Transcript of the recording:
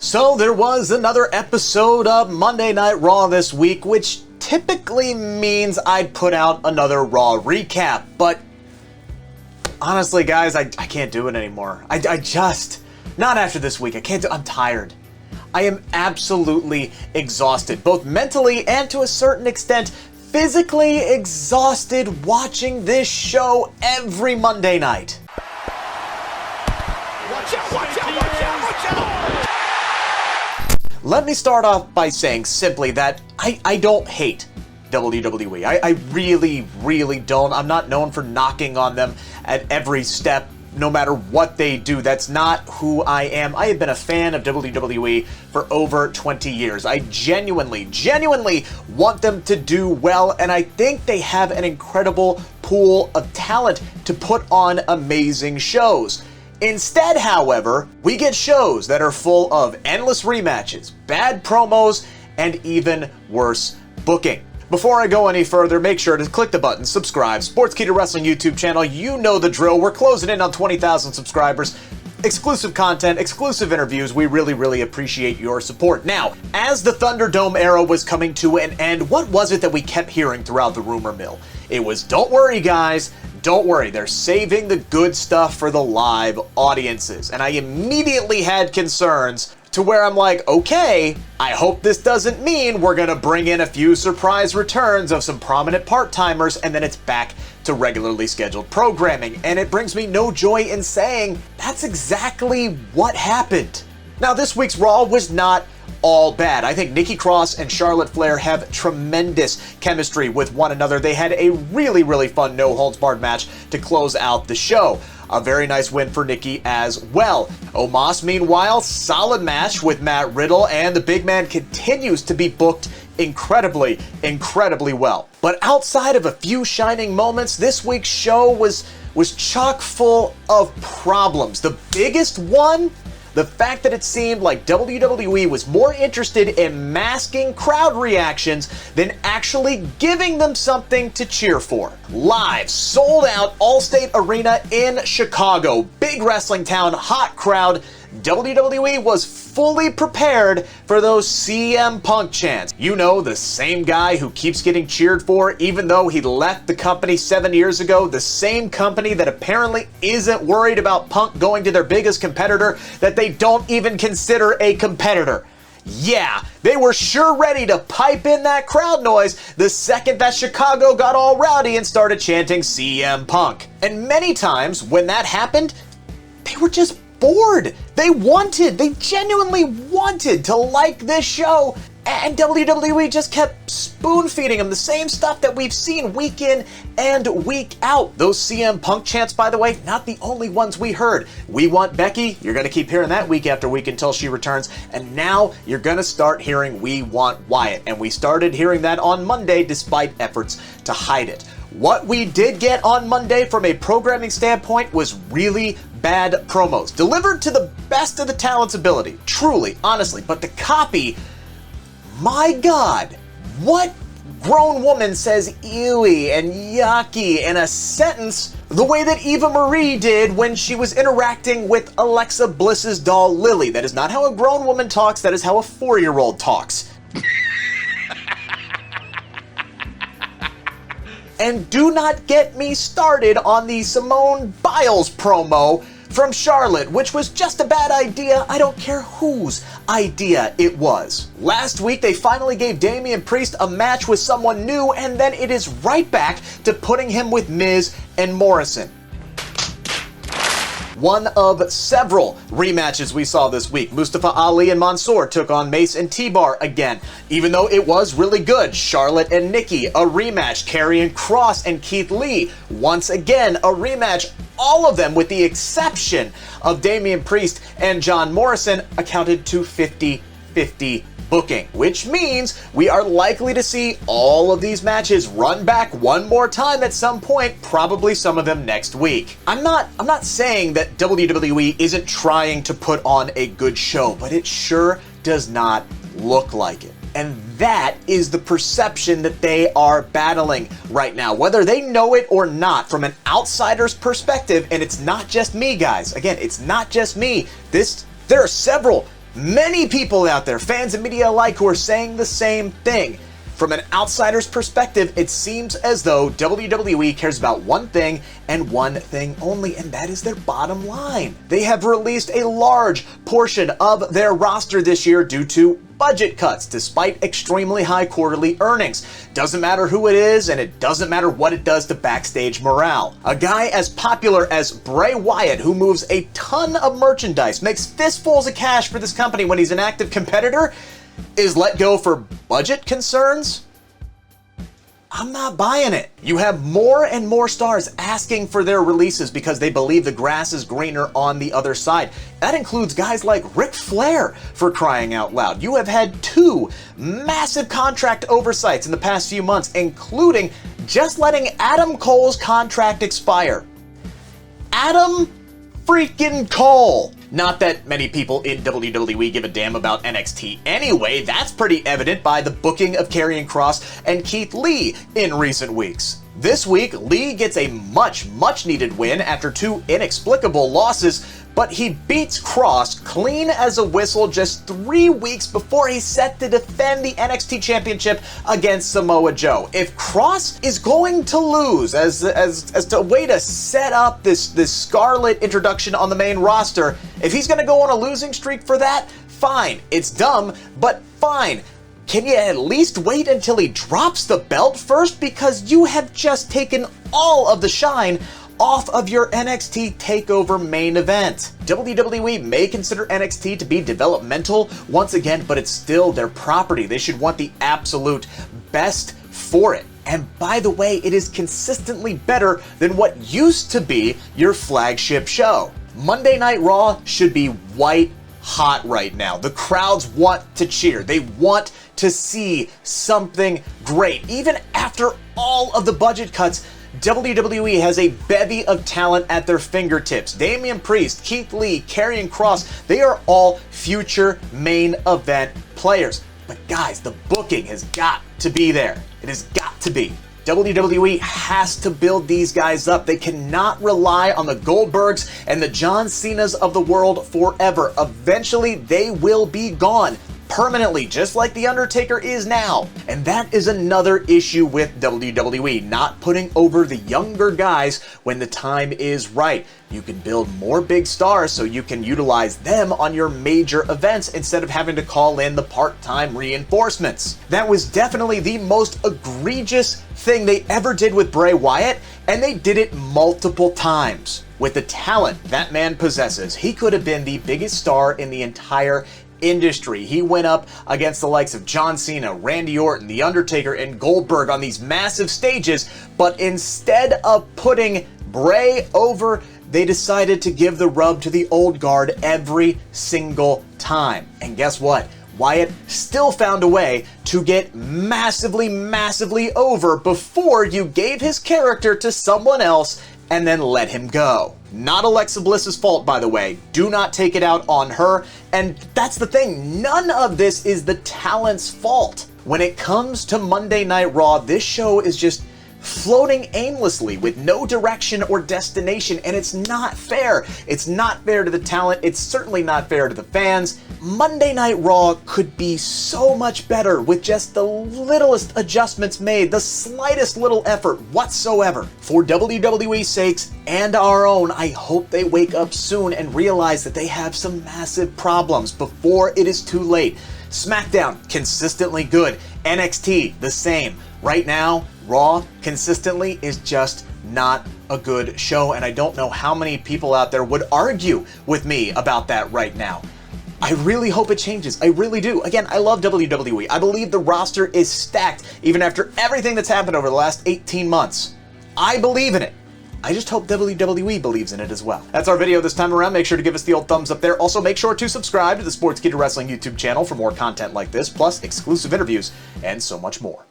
So there was another episode of Monday Night Raw this week, which typically means I'd put out another Raw recap, but honestly, guys, I can't do it anymore. I just, not after this week, I'm tired. I am absolutely exhausted, both mentally and to a certain extent, physically exhausted watching this show every Monday night. Watch out, watch out, watch out, watch out! Let me start off by saying simply that I don't hate WWE. I really don't. I'm not known for knocking on them at every step, no matter what they do. That's not who I am. I have been a fan of WWE for over 20 years. I genuinely want them to do well, and I think they have an incredible pool of talent to put on amazing shows. Instead, however, we get shows that are full of endless rematches, bad promos, and even worse booking. Before I go any further, make sure to click the button, subscribe, Sportskeeda Wrestling YouTube channel. You know the drill. We're closing in on 20,000 subscribers. Exclusive content, exclusive interviews. We really appreciate your support. Now, as the Thunderdome era was coming to an end, what was it that we kept hearing throughout the rumor mill? It was, don't worry, guys. Don't worry, they're saving the good stuff for the live audiences. And I immediately had concerns to where I'm like, okay, I hope this doesn't mean we're gonna bring in a few surprise returns of some prominent part-timers and then it's back to regularly scheduled programming. And it brings me no joy in saying that's exactly what happened. Now, this week's Raw was not all bad. I think Nikki A.S.H and Charlotte Flair have tremendous chemistry with one another. They had a really fun no-holds-barred match to close out the show. A very nice win for Nikki as well. Omos, meanwhile, solid match with Matt Riddle, and the big man continues to be booked incredibly well. But outside of a few shining moments, this week's show was chock full of problems. The biggest one? The fact that it seemed like WWE was more interested in masking crowd reactions than actually giving them something to cheer for. Live, sold out Allstate Arena in Chicago. Big wrestling town, hot crowd. WWE was fully prepared for those CM Punk chants. You know, the same guy who keeps getting cheered for even though he left the company 7 years ago, the same company that apparently isn't worried about Punk going to their biggest competitor that they don't even consider a competitor. Yeah, they were sure ready to pipe in that crowd noise the second that Chicago got all rowdy and started chanting CM Punk. And many times when that happened, they were just bored. They genuinely wanted to like this show, and WWE just kept spoon feeding them the same stuff that we've seen week in and week out. Those CM Punk chants, by the way, not the only ones we heard. We want Becky, you're gonna keep hearing that week after week until she returns, and now you're gonna start hearing we want Wyatt, and we started hearing that on Monday despite efforts to hide it. What we did get on Monday from a programming standpoint was really bad promos, delivered to the best of the talent's ability, truly, honestly, but the copy, my God, what grown woman says ewy and yucky in a sentence the way that Eva Marie did when she was interacting with Alexa Bliss's doll Lily? That is not how a grown woman talks, that is how a 4-year-old talks. And do not get me started on the Simone Biles promo from Charlotte, which was just a bad idea. I don't care whose idea it was. Last week, they finally gave Damian Priest a match with someone new, and then it is right back to putting him with Miz and Morrison. One of several rematches we saw this week. Mustafa Ali and Mansoor took on Mace and T-Bar again. Even though it was really good, Charlotte and Nikki, a rematch. Karrion Kross and Keith Lee, once again, a rematch. All of them, with the exception of Damian Priest and John Morrison, accounted to 50-50 booking, which means we are likely to see all of these matches run back one more time at some point, probably some of them next week. I'm not saying that WWE isn't trying to put on a good show, but it sure does not look like it. And that is the perception that they are battling right now, whether they know it or not, from an outsider's perspective. And it's not just me, guys. Again, it's not just me. There are several Many people out there, fans and media alike, who are saying the same thing. From an outsider's perspective, it seems as though WWE cares about one thing and one thing only, and that is their bottom line. They have released a large portion of their roster this year due to budget cuts, despite extremely high quarterly earnings. Doesn't matter who it is, and it doesn't matter what it does to backstage morale. A guy as popular as Bray Wyatt, who moves a ton of merchandise, makes fistfuls of cash for this company when he's an active competitor, is let go for budget concerns? I'm not buying it. You have more and more stars asking for their releases because they believe the grass is greener on the other side. That includes guys like Ric Flair, for crying out loud. You have had 2 massive contract oversights in the past few months, including just letting Adam Cole's contract expire. Adam freaking Cole! Not that many people in WWE give a damn about NXT anyway. That's pretty evident by the booking of Karrion Kross and Keith Lee in recent weeks. This week, Lee gets a much needed win after 2 inexplicable losses, but he beats Kross clean as a whistle just 3 weeks before he's set to defend the NXT Championship against Samoa Joe. If Kross is going to lose as a way to set up this Scarlet introduction on the main roster, if he's going to go on a losing streak for that, fine. It's dumb, but fine. Can you at least wait until he drops the belt first? Because you have just taken all of the shine off of your NXT TakeOver main event. WWE may consider NXT to be developmental once again, but it's still their property. They should want the absolute best for it. And by the way, it is consistently better than what used to be your flagship show. Monday Night Raw should be white hot right now. The crowds want to cheer. They want to see something great. Even after all of the budget cuts, WWE has a bevy of talent at their fingertips. Damian Priest, Keith Lee, Karrion Kross, they are all future main event players. But guys, the booking has got to be there. It has got to be. WWE has to build these guys up. They cannot rely on the Goldbergs and the John Cenas of the world forever. Eventually, they will be gone. Permanently, just like The Undertaker is now. And that is another issue with WWE, not putting over the younger guys when the time is right. You can build more big stars so you can utilize them on your major events instead of having to call in the part-time reinforcements. That was definitely the most egregious thing they ever did with Bray Wyatt, and they did it multiple times. With the talent that man possesses, he could have been the biggest star in the entire industry. He went up against the likes of John Cena, Randy Orton, The Undertaker, and Goldberg on these massive stages, but instead of putting Bray over, they decided to give the rub to the old guard every single time. And guess what? Wyatt still found a way to get massively over before you gave his character to someone else and then let him go. Not Alexa Bliss's fault, by the way. Do not take it out on her. And that's the thing, none of this is the talent's fault. When it comes to Monday Night Raw, this show is just floating aimlessly with no direction or destination, and it's not fair. It's not fair to the talent. It's certainly not fair to the fans. Monday Night Raw could be so much better with just the littlest adjustments made, the slightest little effort whatsoever. For WWE's sakes and our own, I hope they wake up soon and realize that they have some massive problems before it is too late. SmackDown, consistently good. NXT, the same. Right now, Raw consistently is just not a good show, and I don't know how many people out there would argue with me about that right now. I really hope it changes. I really do. Again, I love WWE. I believe the roster is stacked, even after everything that's happened over the last 18 months. I believe in it. I just hope WWE believes in it as well. That's our video this time around. Make sure to give us the old thumbs up there. Also, make sure to subscribe to the Sports Kid Wrestling YouTube channel for more content like this, plus exclusive interviews and so much more.